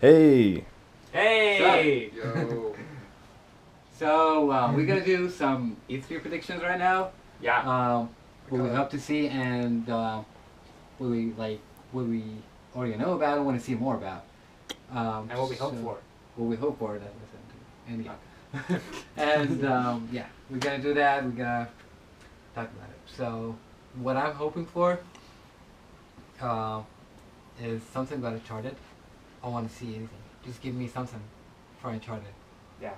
Hey! Hey! Yo. So, we're gonna do some E3 predictions right now. Yeah. What we hope to see and what we already know about and want to see more about. And what we hope for. What we hope for, that was it. And yeah. And yeah, we're gonna do that. We're gonna talk about it. So, what I'm hoping for is something about Uncharted. I want to see anything. Just give me something for Uncharted. Yeah.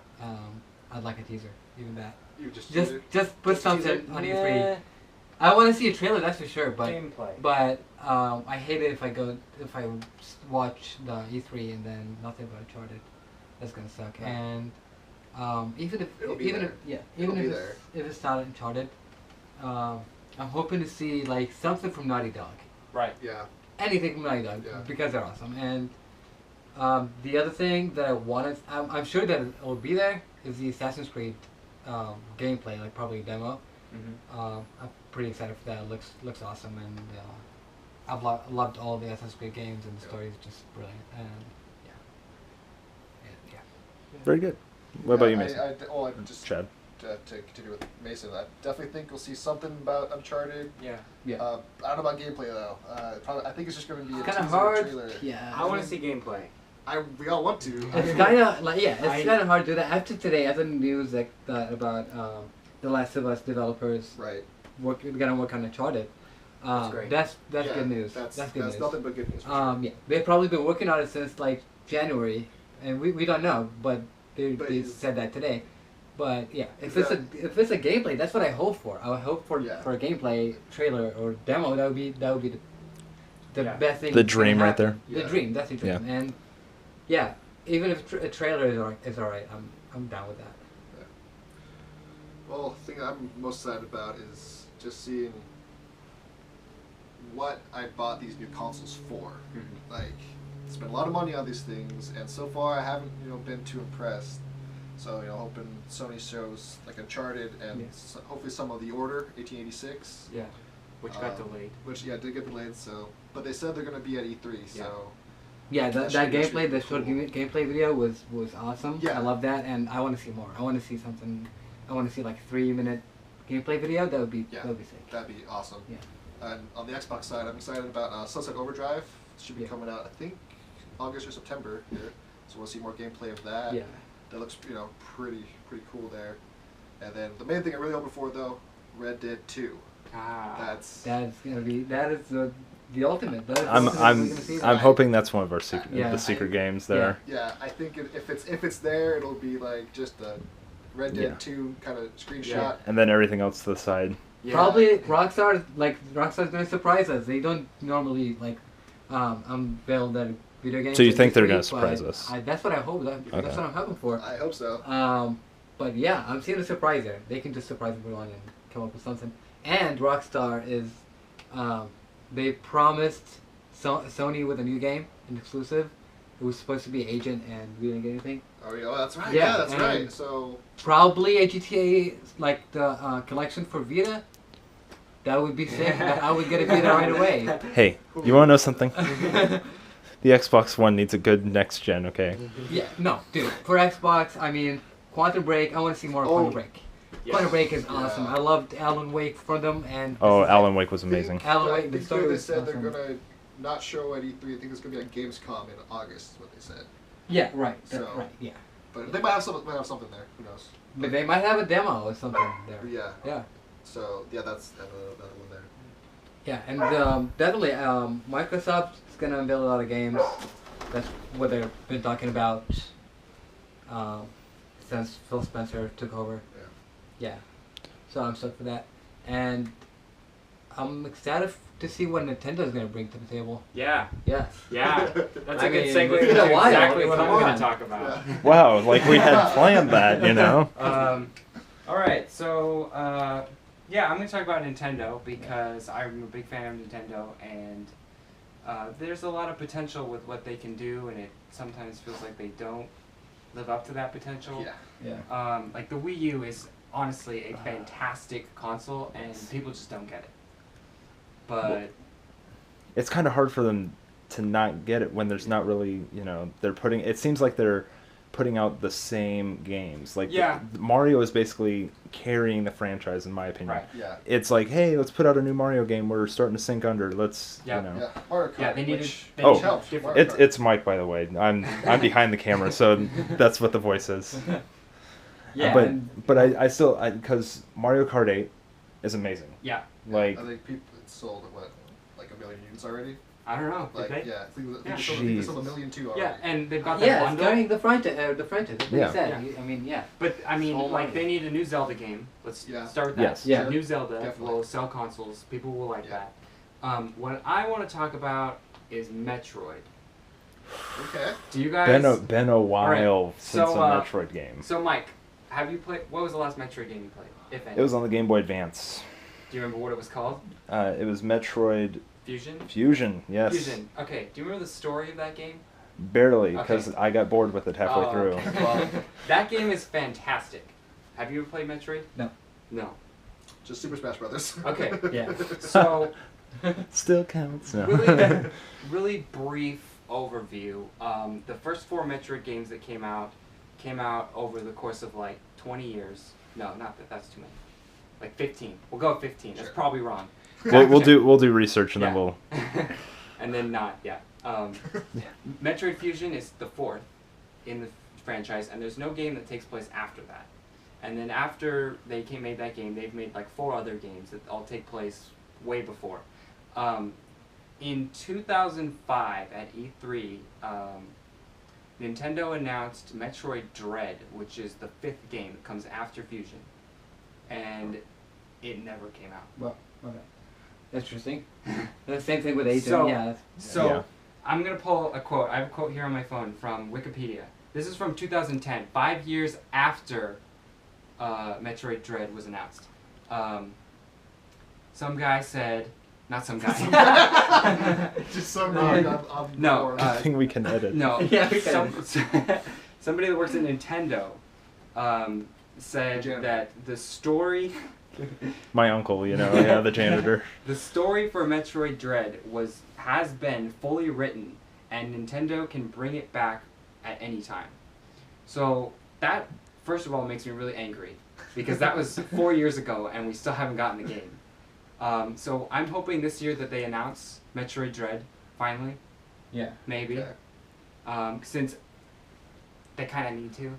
I'd like a teaser, even that. You just put Just something teaser? on E3. I want to see a trailer, that's for sure. But gameplay. I hate it if I watch the E3 and then nothing about Uncharted. That's gonna suck. Yeah. And even if it's not Uncharted, I'm hoping to see like something from Naughty Dog. Right. Yeah. Anything from Naughty Dog, Yeah. because they're awesome. And the other thing that I wanted, I'm sure that it will be there, is the Assassin's Creed gameplay, like probably a demo. Mm-hmm. I'm pretty excited for that. It looks awesome, and I've loved all the Assassin's Creed games, and the story is just brilliant. And yeah. Very good. What about you, Mason? I just Chad. to continue with Mason, I definitely think we'll see something about Uncharted. Yeah. Yeah. I don't know about gameplay though. I think it's just going to be a Kind of teaser hard. trailer. Yeah. I want to see gameplay. We all want to. It's kind of like it's I- kind of hard to do that. After today, after the news about the Last of Us developers Right. gonna work on Uncharted. That's great. That's Yeah, good news. That's good news. nothing but good news. For sure. Yeah, they've probably been working on it since like January, and we don't know, but they it's- said that today. But yeah, if Is it's a gameplay, that's what I hope for. I would hope for Yeah. a gameplay trailer or demo. That would be the Yeah. best thing. The that can dream right happen. there. The dream. That's the dream. Yeah. And yeah, even if a trailer is alright, I'm down with that. Well, the thing I'm most excited about is just seeing what I bought these new consoles for. Mm-hmm. Like, spent a lot of money on these things, and so far I haven't, been too impressed. So, hoping Sony shows like Uncharted and Yeah. hopefully some of The Order 1886. Yeah. Which got delayed. Which did get delayed. So, but they said they're going to be at E3. So, Yeah, That that should be gameplay, the cool. short gameplay video was awesome. Yeah. I love that, and I want to see more. I want to see something. I want to see like a 3-minute gameplay video. That would be sick. that'd be awesome. Yeah. And on the Xbox side, I'm excited about Sunset Overdrive. It should be Yeah. coming out, I think, August or September here. So we'll see more gameplay of that. Yeah. That looks, pretty cool there. And then the main thing I'm really hoping for, though, Red Dead 2. That's That is the ultimate. That is I'm the ultimate we're gonna see. I'm hoping that's one of our Yeah. the secret games there. yeah. I think if it's there, it'll be like just a Red Dead Yeah. 2 kind of screenshot. Yeah. And then everything else to the side. Yeah. Probably Rockstar's gonna surprise us. They don't normally unveil their video games. So you at think they're E3, gonna but surprise us? That's what I hope. That's Okay. what I'm hoping for. I hope so. But yeah, I'm seeing a surprise there. They can just surprise everyone and come up with something. And Rockstar is, they promised Sony with a new game, an exclusive. It was supposed to be Agent, and we didn't get anything. Oh, yeah, that's right. Yeah, Yeah, that's and- right. So, Probably a GTA like the collection for Vita. That would be sick. I would get a Vita right away. Hey, you want to know something? The Xbox One needs a good next gen, okay? Yeah, no, dude. For Xbox, I mean, Quantum Break. I want to see more Quantum Break. Yeah. Quantum Break is Yeah. awesome. I loved Alan Wake for them, and Oh, this is- Alan Wake was amazing. Alan I Wake. The think story they was said awesome. they're gonna not show at E3. I think it's gonna be at Gamescom in August. Is what they said. Yeah, right. So- Right. Yeah. But they might have something there. Who knows? But they might have a demo or something there. Yeah. Yeah. So that's another one there. Yeah, and definitely, Microsoft is gonna unveil a lot of games. That's what they've been talking about since Phil Spencer took over. Yeah. So I'm stoked for that, and I'm excited to see what Nintendo's gonna bring to the table. Yeah. Yes. Yeah. That's I a good mean, segue it's into been a while. exactly what Come I'm going on. to talk about. Yeah. Wow, like we had planned that, you know? All right, so yeah, I'm going to talk about Nintendo because I'm a big fan of Nintendo, and there's a lot of potential with what they can do, and it sometimes feels like they don't live up to that potential. Yeah. Yeah. Like the Wii U is honestly a fantastic console, and people just don't get it. But It's kind of hard for them to not get it when there's not really, they're putting. It seems like they're putting out the same games. Like Mario is basically carrying the franchise, in my opinion. Right. Yeah. It's like, hey, let's put out a new Mario game. We're starting to sink under. Let's, Yeah. Mario Kart, Yeah, they needed. which They Oh, needed helps. different. Mario Kart. It's Mike, by the way. I'm behind the camera, so that's what the voice is. Yeah. But I still because Mario Kart 8 is amazing. Yeah. Like I think it's sold like 1 million units already. I don't know. Like Did they? I think Yeah. they sold 1 million too already. Yeah, and they've got that yeah, it's bundle. carrying the franchise. The franchise. That's what Yeah. he said. Yeah. I mean, yeah. But I mean, So like money. they need a new Zelda game. Let's Yeah. start with that. Yes. Yeah. A new Zelda Definitely. will sell consoles. People will like Yeah. that. What I want to talk about is Metroid. Okay. Do you guys? been a while right. since So, a Metroid game. So Mike, have you played? What was the last Metroid game you played, if any? It was on the Game Boy Advance. Do you remember what it was called? It was Metroid Fusion. Fusion. Yes. Fusion. Okay. Do you remember the story of that game? Barely, because Okay. I got bored with it halfway Oh, through. okay. Wow. That game is fantastic. Have you ever played Metroid? No. No. Just Super Smash Brothers. Okay. Yeah. So. Still counts. No. really, really brief overview. The first 4 Metroid games that came out over the course of like 20 years. No, not that. That's too many. Like 15. We'll go with 15. That's Sure. probably wrong. we'll do research and then Yeah. we'll. And then not. Yeah. Metroid Fusion is the 4th in the franchise, and there's no game that takes place after that. And then after they made that game, they've made like 4 other games that all take place way before. In 2005 at E3, Nintendo announced Metroid Dread, which is the 5th game that comes after Fusion, and it never came out. Well, okay. Interesting. The same thing with Asian. So- yeah. So Yeah. I'm gonna pull a quote. I have a quote here on my phone from Wikipedia. This is from 2010, 5 years after Metroid Dread was announced. Some guy said, not some guy. Just some No, I think we can edit. No, Yeah, we can. somebody that works at Nintendo said Janitor. that the story, My uncle, the janitor. the story for Metroid Dread has been fully written, and Nintendo can bring it back at any time. So that, first of all, makes me really angry, because that was 4 years ago, and we still haven't gotten the game. So I'm hoping this year that they announce Metroid Dread finally, Yeah. maybe, Okay. since they kind of need to.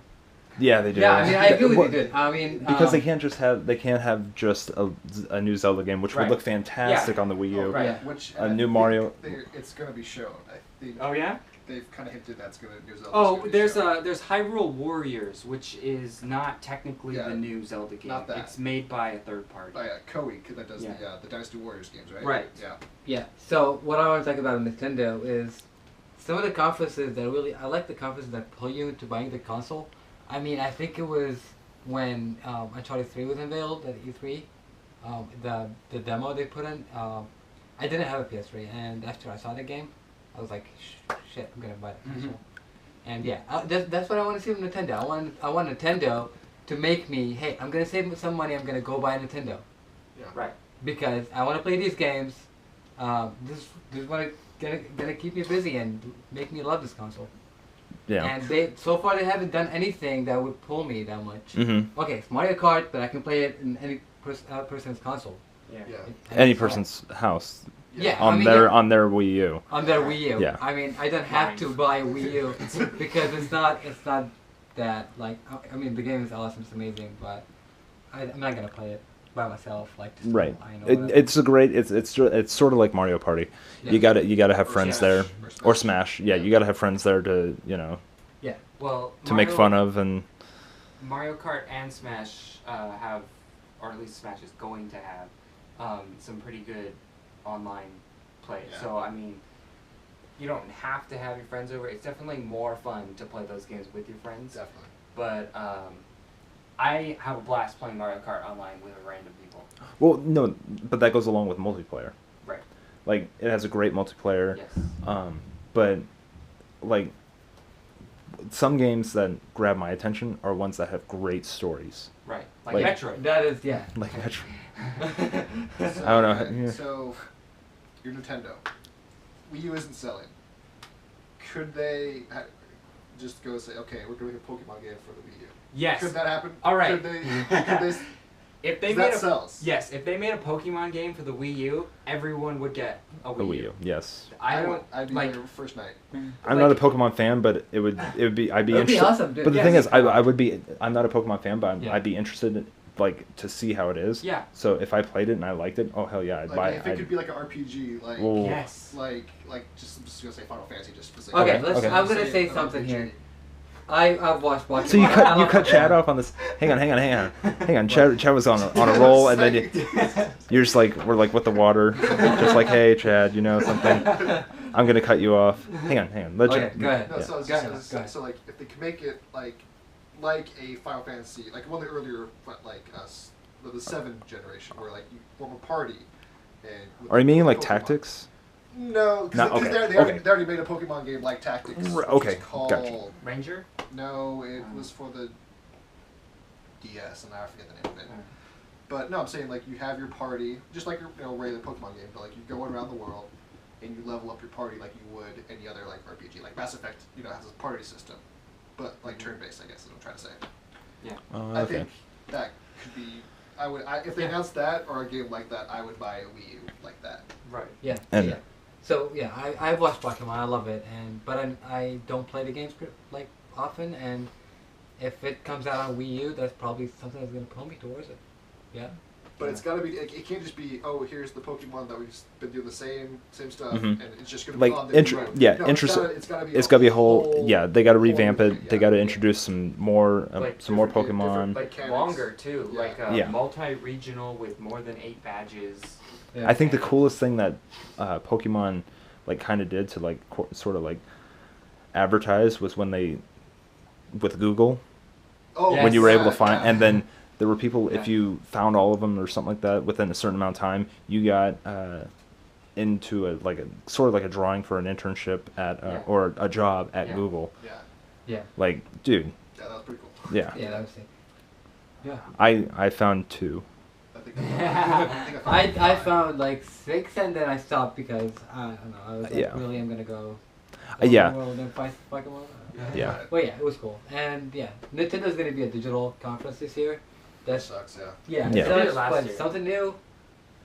Yeah, they do. Yeah, I mean, I agree with Well, you, dude. I mean, because they can't have just a new Zelda game, which Right. would look fantastic on the Wii U. Oh, right. Yeah. Which A I new think Mario- It's going to be shown. I think Oh yeah. they've kind of hinted that's going to new Zelda's Oh, gonna be there's shown. there's Hyrule Warriors, which is not technically Yeah, the new Zelda game. not that. It's made by a third party. By Koei that does Yeah. the Dynasty Warriors games, right? Right. Yeah. Yeah. So what I want to talk about Nintendo is some of the conferences that really I like the conferences that pull you into buying the console. I mean, I think it was when Uncharted 3 was unveiled at E3. The demo they put in. I didn't have a PS3, and after I saw the game, I was like, shit, I'm gonna buy the console. And yeah, that's what I want to see from Nintendo. I want Nintendo to make me, hey, I'm gonna save some money. I'm gonna go buy a Nintendo. Yeah. Right. Because I want to play these games. This is what gonna keep me busy and make me love this console. Yeah. And so far they haven't done anything that would pull me that much. Mm-hmm. Okay, it's Mario Kart, but I can play it in any person's console. Yeah. Yeah. Any person's house Yeah, on I mean, on their Wii U. on their Wii U. Yeah. I mean, I don't have to buy a Wii U because it's not that like I mean the game is awesome, it's amazing, but I'm not gonna play it by myself like just Right. I know It's a great. It's sort of like Mario Party. Yeah. You gotta have Or friends Smash. there, or Smash. Yeah, you gotta have friends there to Well, to make fun of and. Mario Kart and Smash have, or at least Smash is going to have, some pretty good online play. Yeah. So I mean, you don't have to have your friends over. It's definitely more fun to play those games with your friends. Definitely. But I have a blast playing Mario Kart online with random people. Well, no, but that goes along with multiplayer. Right. Like it has a great multiplayer. Yes. But like some games that grab my attention are ones that have great stories. Right. Like, Like- Metroid. that is yeah. Like Metroid. So, I don't know. okay, Yeah. So, your Nintendo. Wii U isn't selling. could they just go say, okay, we're doing a Pokemon game for the Wii U? Yes. Could that happen? All right. Could they If they that made sells. Yes, if they made a Pokemon game for the Wii U, everyone would get a Wii, A Wii U, yes. I'd be like there first night. I'm not a Pokemon fan, but it would be I'd be It would be interested. awesome, dude. But the Yeah, thing is, come on. I would be. I'm not a Pokemon fan, but Yeah. I'd be interested in, like, to see how it is. Yeah. So if I played it and I liked it, oh hell yeah, I'd Like buy if it. it could be like an RPG, like Well, Yes. like just I'm just gonna say Final Fantasy just for the sake Okay, of it. let's. Okay. I'm gonna say an something RPG. here. I've watched Pokemon. So you I cut love Chad Pokemon. off on this. Hang on. Chad was on a roll, and then you're just like we're like with the water, just like hey Chad, you know something. I'm gonna cut you off. Hang on. Let Okay, Chad- go ahead. No, Yeah. so, I was Go just ahead, gonna go ahead. so like if they could make it like a Final Fantasy, like one of the earlier like the 7 generation, where like you form a party. And with Are you meaning like Pokemon. Tactics? No, No, because okay, they okay. already made a Pokemon game like Tactics. Right, which okay, is called, gotcha. Ranger? No, it was for the DS, and I forget the name of it. But no, I'm saying like you have your party, just like your regular Pokemon game, but like you go around the world and you level up your party like you would any other like RPG. Like Mass Effect, has a party system, but like turn-based, I guess is what I'm trying to say. Yeah. I Okay. think that could be. If they announced that or a game like that, I would buy a Wii U like that. Right. Yeah. And- yeah. So yeah, I've watched Pokemon. I love it, but I don't play the games like often. And if it comes out on Wii U, that's probably something that's gonna pull me towards it. Yeah. But it's got to be. It can't just be. Oh, here's the Pokemon that we've been doing the same stuff, Mhm. and it's just gonna Like be on the interest. It's It's got to be a whole. Yeah, they got to whole revamp thing, it. They yeah. got to introduce some more Like some more different- Pokemon. Like Mechanics. longer too, Yeah. like Yeah. multi-regional with more than 8 badges. Yeah. I think the coolest thing that Pokemon like kind of did to like sort of like advertise was when they with Google Oh, Yes. when you were able to yeah, find yeah. and then there were people if Yeah. you found all of them or something like that within a certain amount of time you got into a sort of like a drawing for an internship at Yeah. or a job at Yeah. Google. Yeah, Yeah. Like, dude, that was pretty cool. yeah. Yeah, that was it. Yeah. I found 2. I think I found I found like 6 and then I stopped because I don't know. I was like, Yeah. really, I'm gonna go. Yeah. the world and fight Pokemon. Yeah. Well, yeah, it was cool, and yeah, Nintendo's gonna be a digital conference this year. That That's sucks. Yeah. yeah, Yeah. it They did it sucks, last but year. something new,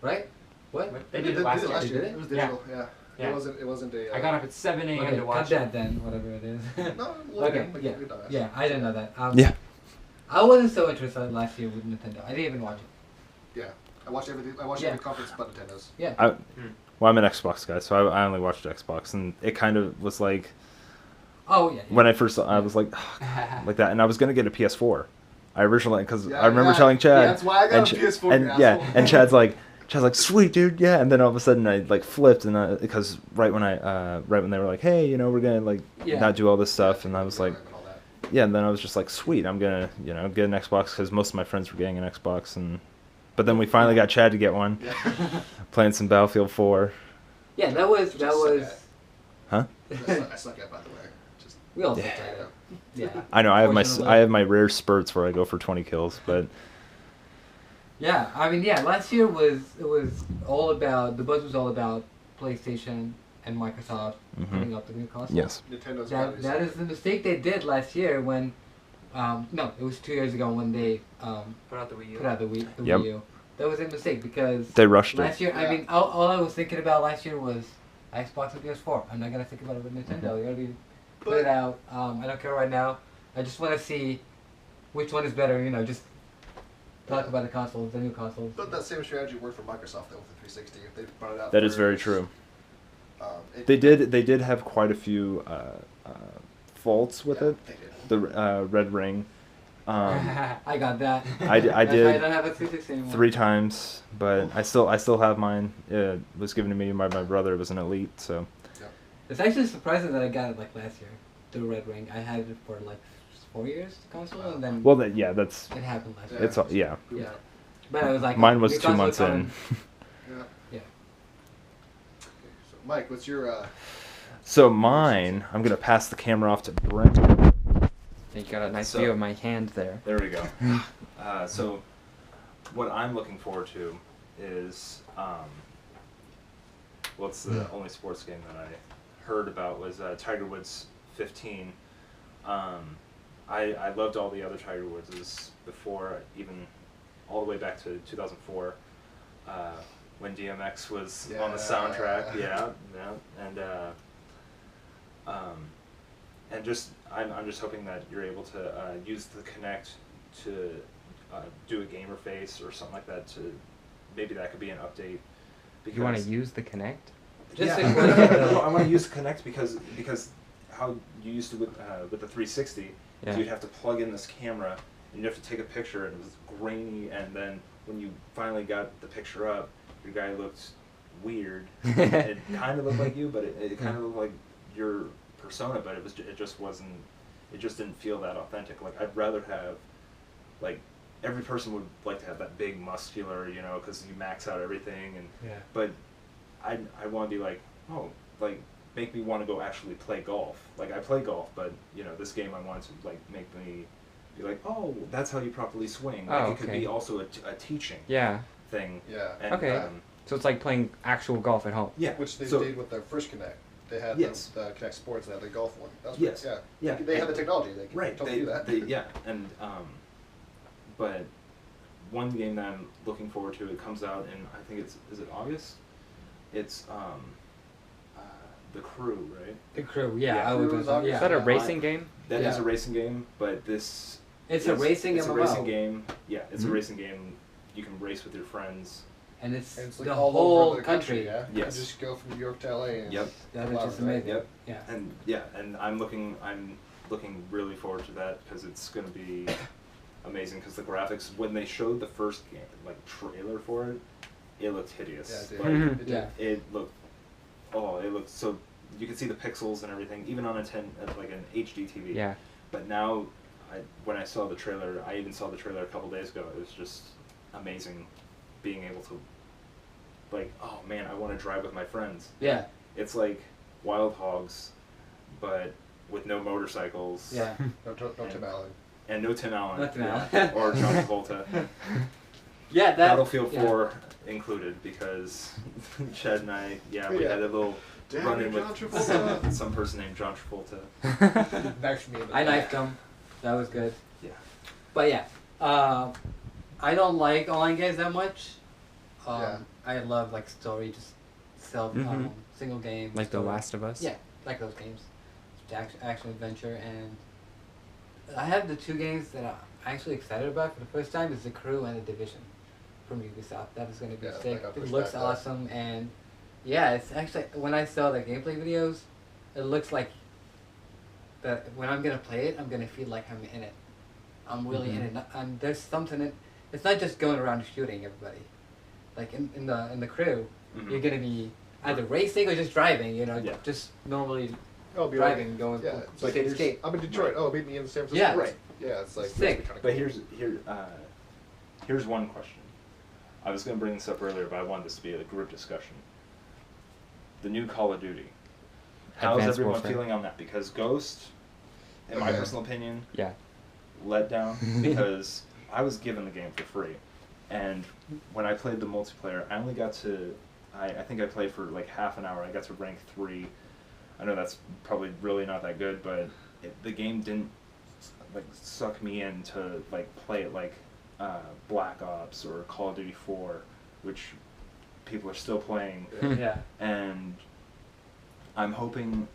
right? What? They did it last year. Did it? It was Yeah. digital. Yeah. Yeah. It wasn't a. I got up at 7 a.m. Okay, to cut watch that it. then, whatever it is. No, Okay, like, yeah, we done that. yeah, I didn't know that. Yeah. I wasn't so interested last year with Nintendo. I didn't even watch it. Yeah. I watched everything. I watched Yeah. every conference but Nintendo's. Yeah. Well, I'm an Xbox guy, so I only watched Xbox, and it kind of was like Oh yeah. when I first saw, I was like like that, and I was gonna get a PS4. I originally because Yeah, I remember yeah. telling Chad. Yeah, that's why I got and a Ch- PS4. And you yeah, asshole. and Chad's like, sweet dude, yeah. And then all of a sudden I like flipped, and because right when they were like, hey, we're gonna like Yeah. not do all this stuff, and I was like, And all that. yeah. And then I was just like, sweet, I'm gonna get an Xbox because most of my friends were getting an Xbox, but then we finally got Chad to get one, Yeah. playing some Battlefield 4. Yeah, that was Just suck at. Huh? I suck at, by the way. Just we all Yeah. did that. Yeah. I know I Fortunately. have my rare spurts where I go for 20 kills, but Yeah, I mean, yeah. Last year was all about the buzz was all about PlayStation and Microsoft putting up the new console. yes. Nintendo's That is the mistake they did last year when, no, it was 2 years ago when they Put out the Wii U. put out the Yep. Wii U. That was a mistake because They rushed it. last year, I Yeah. mean, all I was thinking about last year was Xbox and PS4. I'm not gonna think about it with Nintendo. They already put it out. I don't care right now. I just want to see which one is better. Just talk about the consoles, the new consoles. But that same strategy worked for Microsoft though with the 360. If they brought it out. That is very first, true. It, They did have quite a few faults with yeah, it. They did. The red ring. I got that. I That's why I did don't have a 360 anymore. 3 times, but I still have mine. It was given to me by my brother. It was an Elite, so It's actually surprising that I got it like last year. The Red Ring. I had it for like 4 years, the console, and then that's it happened last year. Yeah. it's all, yeah. Yeah. But I was like, Mine was new 2 console months coming. in. Yeah. Yeah. So, Mike, what's your? So mine, I'm gonna pass the camera off to Brent. You got a nice So- view of my hand there. There we go. So, what I'm looking forward to is, well, it's the only sports game that I heard about was Tiger Woods 15. I loved all the other Tiger Woodses before, even all the way back to 2004, when DMX was on the soundtrack. Yeah, and just I'm just hoping that you're able to use the Kinect to do a gamer face or something like that. To maybe that could be an update. Because You want to use the Kinect? Just yeah, a I want to use Kinect because how you used to with the 360, Yeah. you'd have to plug in this camera and you'd have to take a picture and it was grainy, and then when you finally got the picture up, your guy looked weird. It kind of looked like you, but it kind of looked like your persona, but it just wasn't. It just didn't feel that authentic. Like I'd rather have, like, every person would like to have that big muscular, you know, because you max out everything, and but I want to be like, oh, like, make me want to go actually play golf. Like, I play golf, but, you know, this game I want to, like, make me be like, oh, that's how you properly swing. Like, it could be also a teaching thing. Yeah. And, Okay. So it's like playing actual golf at home. Yeah. Which they so, did with their first Kinect. They had Yes. the Kinect Sports and they had the golf one. That was Yes. Yeah. They had the technology. They can Right. totally do that. Yeah. And, but one game that I'm looking forward to, it comes out in, I think is it August? It's, The Crew, right? The Crew, Yeah, I Crew would is go. obvious. Is that a racing game? That is Yeah. a racing game, but this... It's a racing It's a MMO. racing game. Yeah, it's Mhm. a racing game. You can race with your friends. And it's, And it's like the all whole over the country. Yeah. Yes. You just go from New York to LA. And Yep. That is just Right. amazing. Yep. Yeah. And I'm looking really forward to that because it's going to be amazing. Because the graphics, when they showed the first game, like, trailer for it, it looked hideous. Yeah, it did. Like, Mhm. It did. Yeah. it looked so. You could see the pixels and everything, even on like an HD TV. Yeah. But now, when I saw the trailer, I even saw the trailer a couple days ago. It was just amazing, being able to, like, oh man, I want to drive with my friends. Yeah. It's like Wild Hogs, but with no motorcycles. Yeah. No Tim Allen. And no Tim Allen. No Tim yeah. Allen. Or John Travolta. Yeah, that. Battlefield yeah. 4 included, because Chad and I, we had a little run in with John Travolta. some person named John Travolta. Back me in the I back. knifed him. That was good. Yeah. But yeah, I don't like online games that much. Yeah. I love, like, story, just Mhm. single game. Like The story. Last of Us? Yeah, like those games. Action adventure, and I have the two games that I'm actually excited about for the first time is The Crew and The Division from Ubisoft. That is going to be Yeah, that sick. got It pushed looks back, though. awesome, and yeah, it's actually, when I saw the gameplay videos, it looks like that when I'm gonna play it, I'm gonna feel like I'm in it. I'm really in it. There's something in. It's not just going around shooting everybody. Like in the Crew, Mhm. you're gonna be either racing or just driving. You know, Yeah. just normally Oh, be driving, like, going yeah, from it's like, state to state. I'm in Detroit. Oh, meet me in San Francisco. Yeah. Right. Yeah, it's like Sick. kind of But here's one question. I was going to bring this up earlier, but I wanted this to be a group discussion. The new Call of Duty. How's Advanced everyone Warfare. feeling on that? Because Ghost, in my Okay. personal opinion, Yeah. let down because I was given the game for free, and when I played the multiplayer, I only got to, I think I played for like half an hour. I got to rank 3. I know that's probably really not that good, but the game didn't, like, suck me in to, like, play it like Black Ops or Call of Duty 4, which people are still playing. Yeah. And I'm hoping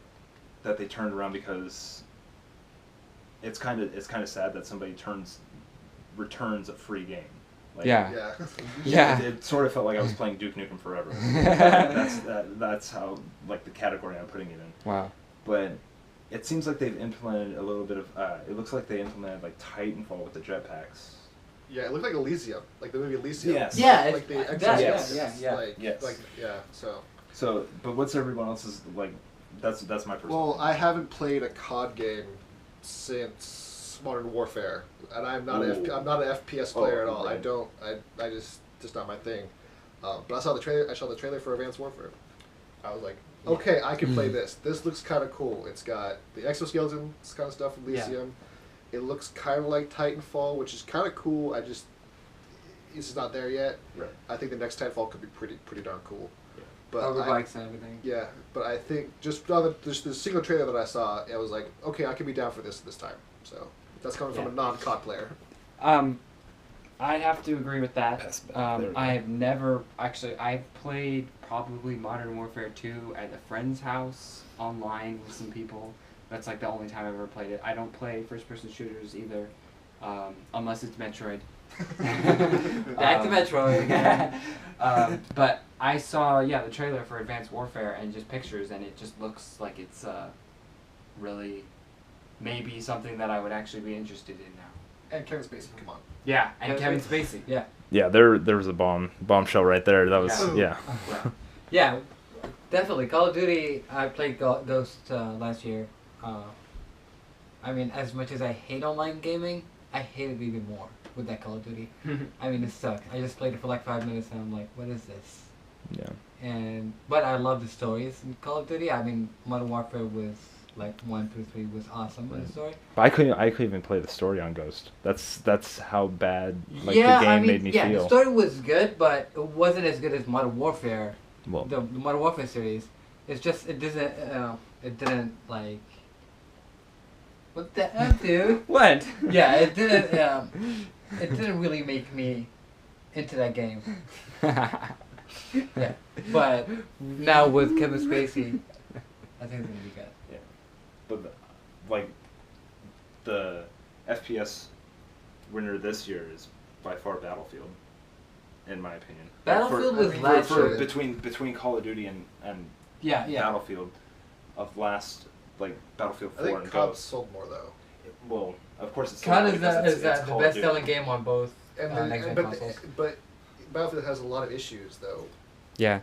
that they turned around, because it's kind of sad that somebody returns a free game. Like, Yeah. Yeah. Yeah. It sort of felt like I was playing Duke Nukem Forever. That's how, like, the category I'm putting it in. Wow. But it seems like they've implemented a little bit of. It looks like they implemented, like, Titanfall with the jetpacks. Yeah, it looked like Elysium, like the movie Elysium. Yes. Yeah, Like the it's- Yes. yeah. Like, Yes. like, yeah, so. So, but what's everyone else's, like? That's my personal. Well, I haven't played a COD game since Modern Warfare, and I'm not I'm not an FPS player at all. right. I just not my thing. But I saw the trailer. I saw the trailer for Advanced Warfare. I was like, okay, I can play this. This looks kind of cool. It's got the exoskeleton kind of stuff from Elysium. It looks kind of like Titanfall, which is kind of cool. It's just not there yet. Right. I think the next Titanfall could be pretty darn cool. But Overbikes and everything. yeah, but I think just on just the single trailer that I saw, I was like, okay, I can be down for this time. So that's coming from a non-COD player. I have to agree with that. Pass it back. There we go. I have never actually. I've played probably Modern Warfare 2 at a friend's house online with some people. That's like the only time I've ever played it. I don't play first-person shooters either, unless it's Metroid. Back to Metroid. But I saw the trailer for Advanced Warfare and just pictures, and it just looks like it's really maybe something that I would actually be interested in now. And Kevin Spacey, come on. Yeah, and Kevin Spacey. Yeah. Yeah, there was a bombshell right there. That was Yeah. Yeah, definitely. Call of Duty, I played Ghost last year. I mean, as much as I hate online gaming, I hate it even more with that Call of Duty. I mean, it sucked. I just played it for like 5 minutes and I'm like, what is this? Yeah. But I love the stories in Call of Duty. I mean, Modern Warfare was like 1 through 3 was awesome with the story. But I couldn't even play the story on Ghost. That's how bad the game made me feel. The story was good, but it wasn't as good as Modern Warfare. Well, The Modern Warfare series. It's just it didn't like. What the hell, dude? What? Yeah, it didn't. It didn't really make me into that game. Yeah, but now with Kevin Spacey, I think it's gonna be good. yeah. But like the FPS winner this year is by far Battlefield, in my opinion. Battlefield was last for year. between Call of Duty and Yeah. Battlefield of last like Battlefield 4 I think and COD Ghost. sold more though. Well, of course it's COD sold is because it's the Call of Duty. best-selling game on both And next gen then, consoles. but Battlefield has a lot of issues though. Yeah.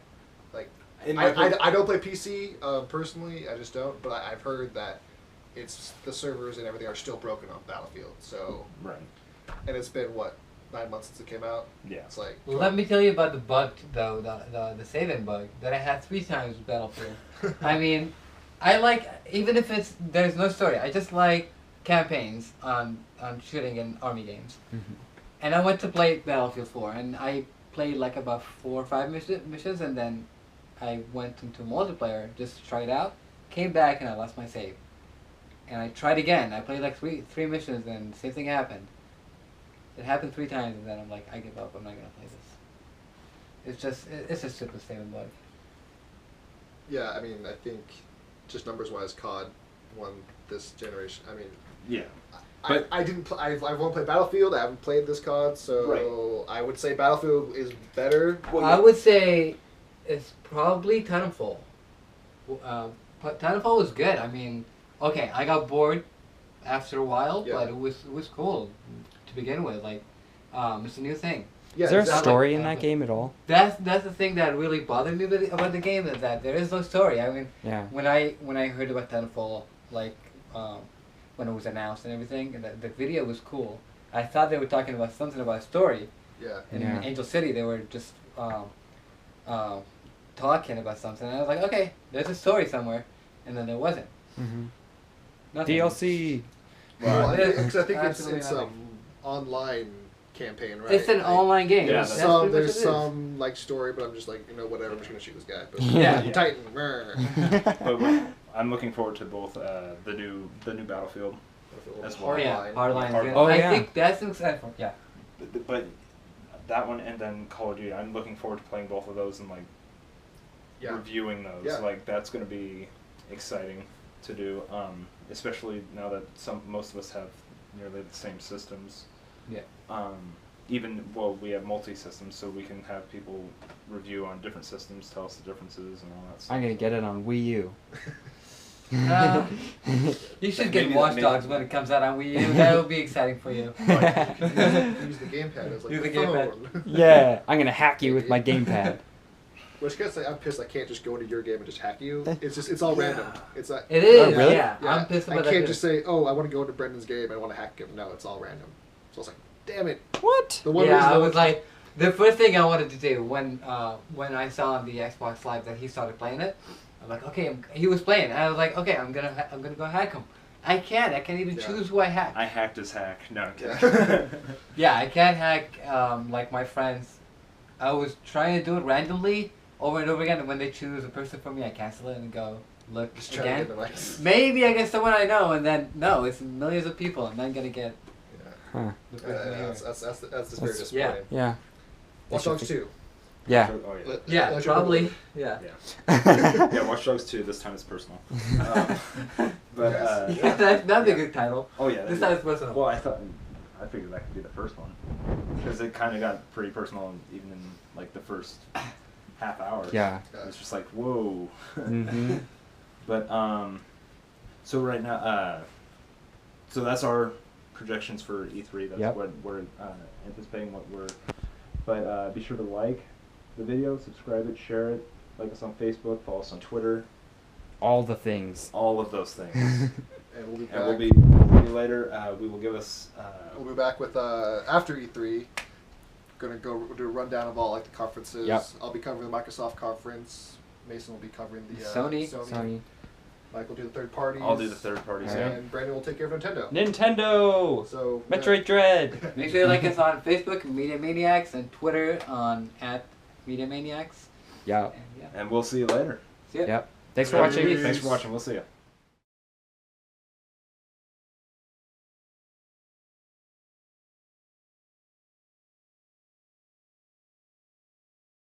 Like In my I don't play PC personally. I just don't. But I've heard that it's the servers and everything are still broken on Battlefield. So Right. and it's been what 9 months since it came out. Yeah. It's like Let me tell you about the bug though, the saving bug that I had 3 times with Battlefield. I mean, I like even if there's no story. I just like campaigns on shooting in army games. Mm-hmm. And I went to play Battlefield 4, and I played like about 4 or 5 missions, and then I went into multiplayer just to try it out. Came back and I lost my save, and I tried again. I played like three missions, and the same thing happened. It happened 3 times, and then I'm like, I give up. I'm not gonna play this. It's a stupid saving bug. yeah. I mean, I think just numbers wise, COD won this generation. I mean, Yeah. I didn't. I've only played Battlefield. I haven't played this COD, so I would say Battlefield is better. Well, I would say it's probably Titanfall. But Titanfall was good. I mean, okay, I got bored after a while, Yeah. but it was cool to begin with. Like, it's a new thing. Yeah, Is there a exactly. story in that game at all? That's the thing that really bothered me about the game, is that there is no story. I mean, Yeah. when I heard about Titanfall, like when it was announced and everything, and the video was cool. I thought they were talking about something about a story. Yeah. And Yeah. in Angel City, they were just talking about something. And I was like, okay, there's a story somewhere, and then there wasn't. Mm-hmm. Nothing. DLC. Well, I think, There's 'cause I think it's absolutely nothing. online campaign, right? It's an Like, online game. Yeah, That's that's pretty much there's what it is. some like story, but I'm just like whatever. I'm just gonna shoot this guy. But Yeah. Titan. Meh. But I'm looking forward to both the new Battlefield as well. Oh yeah, Hardline. Hardline. Oh, I yeah. think that's exciting. Yeah. But that one and then Call of Duty, I'm looking forward to playing both of those and like Yeah. reviewing those. Yeah. Like that's gonna be exciting to do, especially now that most of us have nearly the same systems. Yeah. We have multi-systems, so we can have people review on different systems, tell us the differences and all that stuff. I'm gonna get it on Wii U. You should Maybe get Watch maybe- Dogs when it comes out on Wii U. That would be exciting for you. Use the gamepad as like Use the the gamepad. phone. Yeah, I'm gonna hack you with my gamepad. Which I guess I'm pissed. I can't just go into your game and just hack you. It's all random. It's not. It is. Oh, really? Yeah. I'm pissed about I that. can't too. just say, oh, I want to go into Brendan's game and I want to hack him. No, it's all random. So I was like, damn it. What? The one Yeah, reason I was like, the first thing I wanted to do when I saw on the Xbox Live that he started playing it, I'm like, okay, he was playing, and I was like, okay, I'm gonna go hack him. I can't even Yeah. choose who I hack. I hacked his hack. No, I'm kidding. Yeah. Yeah, I can't hack like my friends. I was trying to do it randomly, over and over again. And when they choose a person for me, I cancel it and go look Just trying to again. get the likes. Maybe I get someone I know, and then no, it's millions of people, and then gonna get Huh. the person I hear. That's very That's- disappointing. Yeah. Watch Dogs 2. Yeah. Oh yeah. Yeah, Let your probably. people- Yeah. Yeah, Watch Dogs 2. This time it's personal. But Yes. Yeah, that'd be a good title. oh yeah. This time it's personal. Well, I figured that could be the first one because it kind of got pretty personal even in like the first half hour. Yeah. It's just like whoa. Mm-hmm. But so right now, so that's our projections for E3. That's Yep. what we're anticipating. But be sure to like the video, subscribe it, share it, like us on Facebook, follow us on Twitter, All the things. all of those things. And we'll be back. And we'll be later. We will give us. We'll be back with after E3. Gonna go do a rundown of all like the conferences. Yep. I'll be covering the Microsoft conference. Mason will be covering the Sony. Sony. Mike will do the third parties. I'll do the third parties. Alright. Yeah. And Brandon will take care of Nintendo. Nintendo. So Metroid Dread. Make sure you like us on Facebook, Media Maniacs, and Twitter on @MediaManiacs. Yeah. And yeah. And we'll see you later. See ya. Yep. Thanks for watching. Thanks for watching. We'll see you.